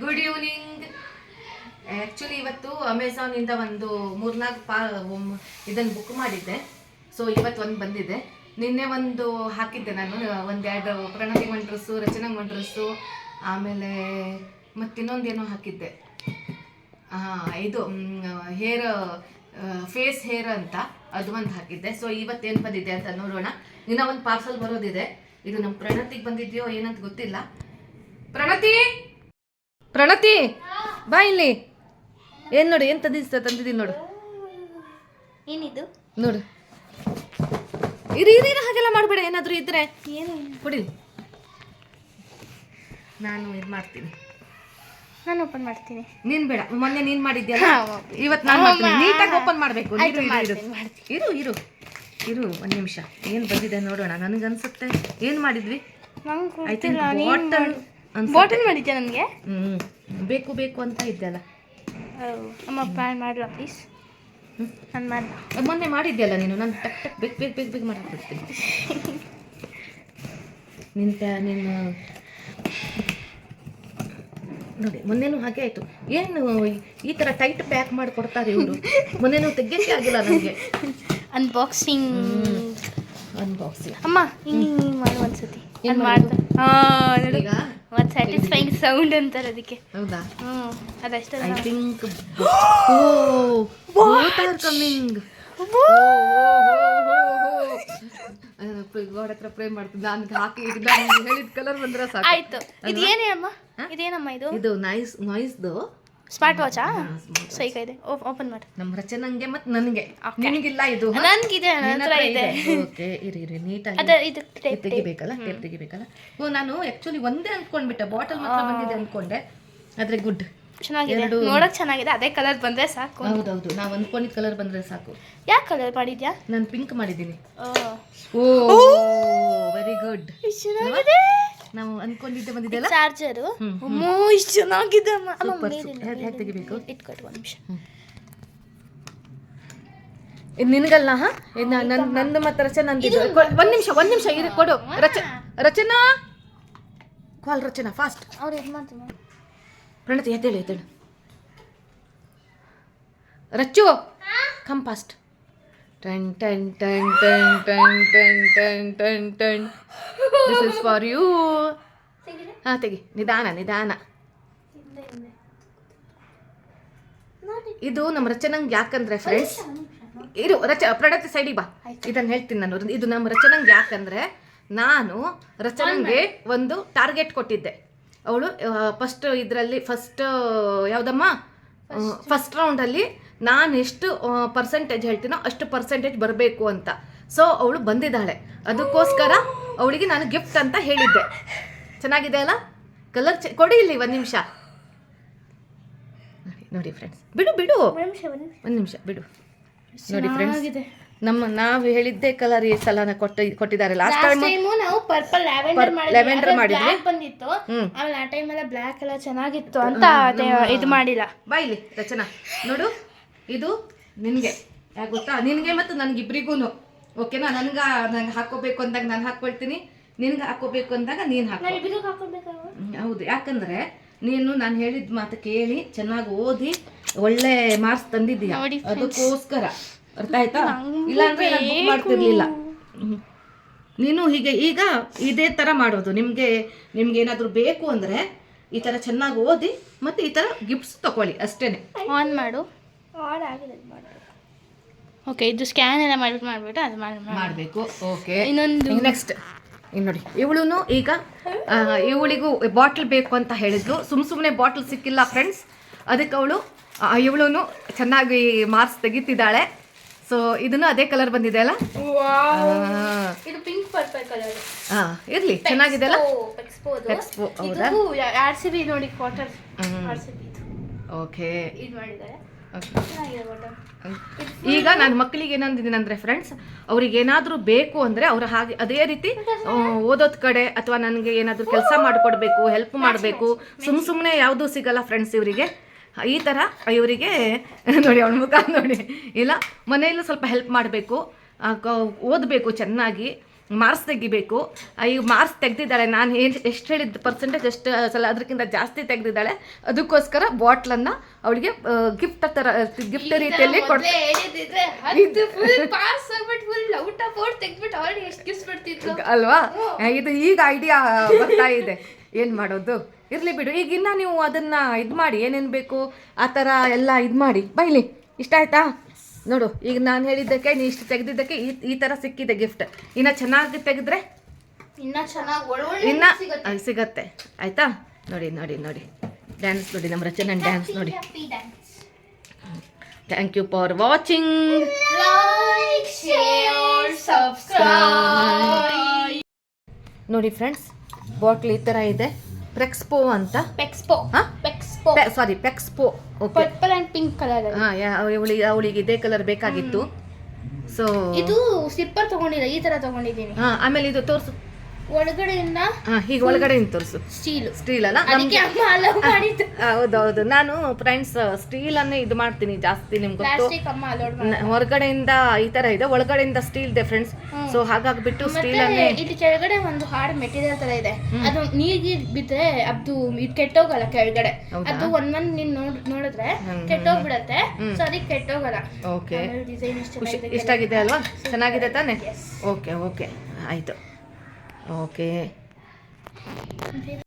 Good evening. Actually ಇವತ್ತು ಅಮೆಝಾನಿಂದ ಒಂದು 3-4 ಇದನ್ನು ಬುಕ್ ಮಾಡಿದ್ದೆ. ಸೊ ಇವತ್ತು ಒಂದು ಬಂದಿದೆ. ನಿನ್ನೆ ಒಂದು ಹಾಕಿದ್ದೆ ನಾನು, ಒಂದೆರಡು ಪ್ರಣತಿಗೆ ಒಂದು ಡ್ರೆಸ್ಸು, ರಚನೆಗೆ ಒಂದು ಡ್ರೆಸ್ಸು, ಆಮೇಲೆ ಮತ್ತಿನ್ನೊಂದೇನೋ ಹಾಕಿದ್ದೆ. ಇದು ಫೇಸ್ ಹೇರ್ ಅಂತ ಅದು ಒಂದು ಹಾಕಿದ್ದೆ. ಸೊ ಇವತ್ತೇನು ಬಂದಿದೆ ಅಂತ ನೋಡೋಣ. ಇನ್ನು ಒಂದು ಪಾರ್ಸಲ್ ಬರೋದಿದೆ. ಇದು ನಮ್ಮ ಪ್ರಣತಿಗೆ ಬಂದಿದೆಯೋ ಏನಂತ ಗೊತ್ತಿಲ್ಲ. ಪ್ರಣತಿ ಬಾ ಇಲ್ಲಿ. ಏನು ನೋಡಿ, ಏನು ತಂದಿದ್ದೀನಿ ನೋಡು. ಏನಿದು ನೋಡು. ಇರಿ ಹಾಗೆಲ್ಲ ಮಾಡಬೇಡ. ಏನಾದರೂ ಇದ್ರೆ ಏನು ಕೊಡಿ, ನಾನು ಇದು ಮಾಡ್ತೀನಿ. ನಾನು ಓಪನ್ ಮಾಡ್ತೀನಿ. ನೀನು ಬೇಡ, ಮೊನ್ನೆ ನೀನು ಮಾಡಿದ್ಯಲ್ಲ, ಇವತ್ತು ನಾನು ಮಾಡ್ತೀನಿ. ನೀಟಾಗಿ ಓಪನ್ ಮಾಡಬೇಕು. ಇರು ಒಂದು ನಿಮಿಷ. ಏನು ಬಂದಿದೆ ನೋಡೋಣ. ನನಗನ್ಸುತ್ತೆ ಏನು ಮಾಡಿದ್ವಿ. ಬಾಟಲ್ ಮಾಡಿದ್ಯಾ ನನಗೆ? ಬೇಕು ಅಂತ ಇದ್ದಲ್ಲ. ಅಮ್ಮ ಪ್ಲಾನ್ ಮಾಡಲ ಪ್ಲೀಸ್. ನಾನು ಮಾಡಲ. ಮೊನ್ನೆ ಮಾಡಿದ್ಯಲ್ಲ ನೀನು. ನಾನು ಟಕ್ ಬೇಗ ಮಾಡಾಕ್ಬಿಡ್ತೀನಿ. ನೀನು ನೋಡಿ, ಮೊನ್ನೆನೂ ಹಾಗೆ ಆಯಿತು. ಏನು ಈ ಥರ ಟೈಟ್ ಪ್ಯಾಕ್ ಮಾಡಿ ಕೊಡ್ತಾರೆ ಇವರು. ಮೊನ್ನೆನೂ ತೆಗಿಯೋಕ್ಕೆ ಆಗಿಲ್ಲ ನನಗೆ. ಅನ್ಬಾಕ್ಸಿಂಗ್ ಅಮ್ಮ ಹಿಂಗೆ ಮಾಡು ಒಂದ್ಸತಿ. ನಾನು ಮಾಡ್ದೆ. ಈಗ ಒಂದು ಸ್ಯಾಟಿಸ್ಫೈಯಿಂಗ್ ಸೌಂಡ್ ಅಂತಾರೆ ಅದಕ್ಕೆ. ಹೌದಾ? ಅದಷ್ಟೇ. I think both are coming. God ಹತ್ರ ಪ್ರೇ ಮಾಡ್ತೀನಿ. ನಾನು ಹಾಕಿ ಹೇಳಿದ ಕಲರ್ ಬಂದ್ರೆ ಸಾಕು. ಆಯ್ತು. ಇದೇನಮ್ಮ ಇದು ನಾಯ್ಸ್ದು ಸ್ಮಾರ್ಟ್ ವಾಚಾ? ಸೈಕ ಇದೆ. ಓಪನ್ ಮಾಡಿ. ನಮ್ಮ ರಚನಂಗೆ ಮತ್ತು ನನಗೆ. ನಿನಗಿಲ್ಲ ಇದು? ನನಗಿದೆ, ನನ್ನ ಹತ್ರ ಇದೆ. ಓಕೆ, ಇರಿ ನೀಟಾಗಿ ಇದು ತೆಗಿಬೇಕಲ್ಲ, ಟೇಪ್ ತೆಗಿಬೇಕಲ್ಲ. ನಾನು ಆ್ಯಕ್ಚುಲಿ ಒಂದೇ ಅಂದ್ಕೊಂಡ್ಬಿಟ್ಟೆ, ಬಾಟಲ್ ಮಾತ್ರ ಬಂದಿದೆ ಅಂದ್ಕೊಂಡೆ. ಆದರೆ ಗುಡ್, ಚೆನ್ನಾಗಿದೆ, ನೋಡಕ್ ಚೆನ್ನಾಗಿದೆ. ಅದೇ ಕಲರ್ ಬಂದ್ರೆ ಸಾಕು. ಹೌದೌದು, ನಾವು ಅಂದ್ಕೊಂಡಿದ್ದ ಕಲರ್ ಬಂದ್ರೆ ಸಾಕು. ಯಾವ ಕಲರ್ ಮಾಡಿದ್ಯಾ? ನಾನು ಪಿಂಕ್ ಮಾಡಿದ್ದೀನಿ. ಓ ವೆರಿ ಗುಡ್. ಚೆನ್ನಾಗಿದೆ. ನಾವು ಅನ್ಕೊಂಡಿದ್ದೆ ಬಂದಿದೆಯಲ್ಲ ಚಾರ್ಜರು. ಇಷ್ಟು ಚೆನ್ನಾಗಿದೆ. ಹೇಗೆ ತೆಗಿಬೇಕು? ಇಟ್ಕೊಟ್ಟು ಒಂದು ನಿಮಿಷ. ಇದು ನಿನಗಲ್ಲ. ನಂದು ಮತ್ತೆ ರಚನಾ ಅಂದಿದ್ದು. ಒಂದು ನಿಮಿಷ ಇರಿ, ಕೊಡು. ರಚನಾ ಕಾಲ್. ರಚನಾ ಫಾಸ್ಟ್. ಅವ್ರು ಇದು ಮಾಡ್ತೀನಿ. ಪ್ರಣತಿ ಎದ್ದೇಳು. Rachu come fast. ಟನ್ ಟನ್ ಟನ್ ಟನ್ ಟನ್ ಟನ್ ಟನ್ ಟನ್ ಟನ್. This is for you. ಹಾಂ, ತೆಗಿ. ನಿಧಾನ. ಇದು ನಮ್ಮ ರಚನಂಗೆ ಯಾಕಂದ್ರೆ ಫ್ರೆಂಡ್ಸ್, ಇರು ಪ್ರಣತಿ ಸೈಡಿಗೆ ಬಾ. ಇದನ್ನು ಹೇಳ್ತೀನಿ ನಾನು. ಇದು ನಮ್ಮ ರಚನಂಗೆ ಯಾಕಂದ್ರೆ, ನಾನು ರಚನಂಗೆ ಒಂದು ಟಾರ್ಗೆಟ್ ಕೊಟ್ಟಿದ್ದೆ. ಅವಳು ಫಸ್ಟ್ ಯಾವುದಮ್ಮ ಫಸ್ಟ್ ರೌಂಡಲ್ಲಿ ನಾನು ಎಷ್ಟು ಪರ್ಸೆಂಟೇಜ್ ಹೇಳ್ತೀನೋ ಅಷ್ಟು ಪರ್ಸೆಂಟೇಜ್ ಬರಬೇಕು ಅಂತ. ಸೊ ಅವಳು ಬಂದಿದ್ದಾಳೆ. ಅದಕ್ಕೋಸ್ಕರ ಅವಳಿಗೆ ನಾನು ಗಿಫ್ಟ್ ಅಂತ ಹೇಳಿದ್ದೆ. ಚೆನ್ನಾಗಿದೆ ಅಲ್ಲ ಕಲರ್? ಕೊಡಿ ಇಲ್ಲಿ ಒಂದು ನಿಮಿಷ. ನೋಡಿ ಫ್ರೆಂಡ್ಸ್, ಬಿಡು ಒಂದು ನಿಮಿಷ ಬಿಡು. ನೋಡಿ ಫ್ರೆಂಡ್ಸ್, ನಾವು ಹೇಳಿದ್ದೆ ಕಲರ್ ಈ ಸಲ ಕೊಟ್ಟಿದ್ದಾರೆ. ಲಾಸ್ಟ್ ಟೈಮ್ ನಾವು ಪರ್ಪಲ್ ಲ್ಯಾವೆಂಡರ್ ಮಾಡಿದ್ವಿ. ಬಂದಿತ್ತು. ಆಮೇಲೆ ಆ ಟೈಮ್ ಎಲ್ಲ ಬ್ಲ್ಯಾಕ್ ಕಲರ್ ಚೆನ್ನಾಗಿತ್ತು ಅಂತ ಇದು ಮಾಡಿಲ್ಲ. ಬಾ ಇಲ್ಲಿ ರಚನಾ, ನೋಡು. ಇದು ನಿನಗೆ ಯಾಕೆ ಗೊತ್ತಾ? ನಿನಗೆ ಮತ್ತು ನನಗಿಬ್ರಿಗೂ ಓಕೆನಾ? ನಂಗೆ ಹಾಕೋಬೇಕು ಅಂದಾಗ ನಾನು ಹಾಕ್ಕೊಳ್ತೀನಿ, ನಿನ್ಗೆ ಹಾಕೋಬೇಕು ಅಂದಾಗ ನೀನು ಹಾಕೋ. ಹೌದು, ಯಾಕಂದ್ರೆ ನೀನು ನಾನು ಹೇಳಿದ ಮಾತು ಕೇಳಿ ಚೆನ್ನಾಗಿ ಓದಿ ಒಳ್ಳೆ ಮಾರ್ಕ್ಸ್ ತಂದಿದ್ದೀಯ. ಅದಕ್ಕೋಸ್ಕರ ಅರ್ಥ ಆಯ್ತಾ? ಇಲ್ಲಾಂದ್ರೆ ನಾನು ಬುಕ್ ಮಾಡ್ತಿರ್ಲಿಲ್ಲ. ನೀನು ಈಗ ಇದೇ ಥರ ಮಾಡೋದು. ನಿಮಗೆ ಏನಾದರೂ ಬೇಕು ಅಂದರೆ ಈ ಥರ ಚೆನ್ನಾಗಿ ಓದಿ ಮತ್ತು ಈ ಥರ ಗಿಫ್ಟ್ಸ್ ತಗೊಳ್ಳಿ ಅಷ್ಟೇ. ಆನ್ ಮಾಡು. ಓಕೆ, ಇದು ಸ್ಕ್ಯಾನ್ ಎಲ್ಲ ಮಾಡಿಬಿಟ್ಟು ಅದು ಮಾಡಬೇಕು. ಓಕೆ, ಇನ್ನೊಂದು ನೆಕ್ಸ್ಟ್ ನೋಡಿ. ಇವಳಿಗೂ ಬಾಟ್ಲ್ ಬೇಕು ಅಂತ ಹೇಳಿದ್ಲು. ಸುಮ್ಮನೆ ಬಾಟ್ಲ್ ಸಿಕ್ಕಿಲ್ಲ ಫ್ರೆಂಡ್ಸ್. ಅದಕ್ಕೆ ಇವಳು ಚೆನ್ನಾಗಿ ಮಾರ್ಕ್ಸ್ ತೆಗಿತಿದ್ದಾಳೆ. ಸೊ ಇದನ್ನು ಅದೇ ಕಲರ್ ಬಂದಿದೆ ಅಲ್ಲ? ಇದು ಪಿಂಕ್ ಪರ್ಪಲ್ ಕಲರ್. ಇರ್ಲಿ, ಚೆನ್ನಾಗಿದೆ ಅಲ್ಲ? ಎಕ್ಸ್ಪೋ. ಹೌದಾ? RCB ನೋಡಿ, ಕ್ವಾರ್ಟರ್ RCB. ಓಕೆ, ಇದು ಮಾಡಿದ್ದಾರೆ. ಈಗ ನಾನು ಮಕ್ಕಳಿಗೆ ಏನಂದಿದ್ದೀನಿ ಅಂದರೆ ಫ್ರೆಂಡ್ಸ್, ಅವ್ರಿಗೆ ಏನಾದರೂ ಬೇಕು ಅಂದರೆ ಅವ್ರು ಹಾಗೆ ಅದೇ ರೀತಿ ಓದೋದ್ ಕಡೆ ಅಥವಾ ನನಗೆ ಏನಾದರೂ ಕೆಲಸ ಮಾಡಿಕೊಡ್ಬೇಕು, ಹೆಲ್ಪ್ ಮಾಡಬೇಕು. ಸುಮ್ಮನೆ ಯಾವುದೂ ಸಿಗಲ್ಲ ಫ್ರೆಂಡ್ಸ್ ಇವರಿಗೆ. ಈ ಥರ ಇವರಿಗೆ ನೋಡಿ, ಅವಳ ಮುಖ ನೋಡಿ. ಇಲ್ಲ, ಮನೆಯಲ್ಲೂ ಸ್ವಲ್ಪ ಹೆಲ್ಪ್ ಮಾಡಬೇಕು, ಓದಬೇಕು ಚೆನ್ನಾಗಿ. ಮಾರ್ಕ್ಸ್ ತೆಗಿಬೇಕು. ಈಗ ಮಾರ್ಕ್ಸ್ ತೆಗ್ದಿದ್ದಾಳೆ, ನಾನು ಎಷ್ಟು ಹೇಳಿದ್ದು ಪರ್ಸೆಂಟೇಜ್ ಎಷ್ಟು ಸಲ ಅದಕ್ಕಿಂತ ಜಾಸ್ತಿ ತೆಗ್ದಿದ್ದಾಳೆ. ಅದಕ್ಕೋಸ್ಕರ ಬಾಟ್ಲನ್ನು ಅವಳಿಗೆ ಗಿಫ್ಟ್ ಥರ ಗಿಫ್ಟ್ ರೀತಿಯಲ್ಲಿ ಅಲ್ವಾ. ಇದು ಈಗ ಐಡಿಯಾ ಬರ್ತಾ ಇದೆ, ಏನು ಮಾಡೋದು. ಇರಲಿ ಬಿಡು, ಈಗ ಇನ್ನು ನೀವು ಅದನ್ನು ಇದು ಮಾಡಿ ಏನೇನು ಬೇಕು ಆ ಥರ ಎಲ್ಲ ಇದು ಮಾಡಿ ಬೈಲಿ. ಇಷ್ಟ ಆಯ್ತಾ ನೋಡು. ಈಗ ನಾನು ಹೇಳಿದ್ದಕ್ಕೆ ನೀ ಇಷ್ಟು ತೆಗೆದಿದ್ದಕ್ಕೆ ಈ ಥರ ಸಿಕ್ಕಿದೆ ಗಿಫ್ಟ್. ಇನ್ನು ಚೆನ್ನಾಗಿ ತೆಗೆದ್ರೆ ಇನ್ನು ಸಿಗತ್ತೆ ಆಯ್ತಾ. ನೋಡಿ ನೋಡಿ ನೋಡಿ ಡ್ಯಾನ್ಸ್ ನೋಡಿ, ನಮ್ಮ ರಚನನ್ ಡ್ಯಾನ್ಸ್ ನೋಡಿ. Thank you for watching. ನೋಡಿ ಫ್ರೆಂಡ್ಸ್, ಬಾಟ್ಲ್ ಈ ಥರ ಇದೆ. ಪ್ರೆಕ್ಸ್ಪೋ ಅಂತ, ಸಾರಿ ಪೆಕ್ಸ್ಪೋ. Purple and pink colour. ಅವಳಿಗೆ ಇದೇ ಕಲರ್ ಬೇಕಾಗಿತ್ತು. ಸೊ ಇದು ಸ್ಲಿಪ್ಪರ್ ತಗೊಂಡಿಲ್ಲ, ಈ ತರ ತಗೊಂಡಿದ್ದೀನಿ. ಆಮೇಲೆ ಇದು ತೋರಿಸು ಒಳಗಡೆಯಿಂದ. ಹೀಗೆ ಒಳಗಡೆಯಿಂದ ತೋರಿಸು. ಸ್ಟೀಲ್ ಅಲ್ಲ, ಹೌದೌದು. ನಾನು ಫ್ರೆಂಡ್ಸ್ ಸ್ಟೀಲ್ ಅನ್ನೇ ಇದು ಮಾಡ್ತೀನಿ ಜಾಸ್ತಿ, ನಿಮ್ಗೆ ಗೊತ್ತು. ಹೊರಗಡೆಯಿಂದ ಈ ತರ ಇದೆ, ಒಳಗಡೆಯಿಂದ ಸ್ಟೀಲ್ ಇದೆ ಫ್ರೆಂಡ್ಸ್. ಸೊ ಹಾಗಾಗ್ಬಿಟ್ಟು ಸ್ಟೀಲ್ ಅನ್ನೇ. ಇಲ್ಲಿ ಕೆಳಗಡೆ ಒಂದು ಹಾರ್ಡ್ ಮೆಟೀರಿಯಲ್ ತರ ಇದೆ, ಅದು ನೀರಿಗೆ ಬಿದ್ರೆ ಅದು ಕೆಟ್ಟೋಗಲ್ಲ ಕೆಳಗಡೆ. ಅದು ಒಂದ್ ನೀನ್ ನೋಡಿದ್ರೆ ಕೆಟ್ಟೋಗ್ಬಿಡತ್ತೆ, ಸೊ ಅದಕ್ಕೆ ಕೆಟ್ಟೋಗಲ್ಲ. ಓಕೆ, ಇಷ್ಟ ಆಗಿದೆ ಅಲ್ವಾ? ಚೆನ್ನಾಗಿದೆ ತಾನೆ? ಓಕೆ ಓಕೆ ಆಯ್ತು. ಓಕೆ.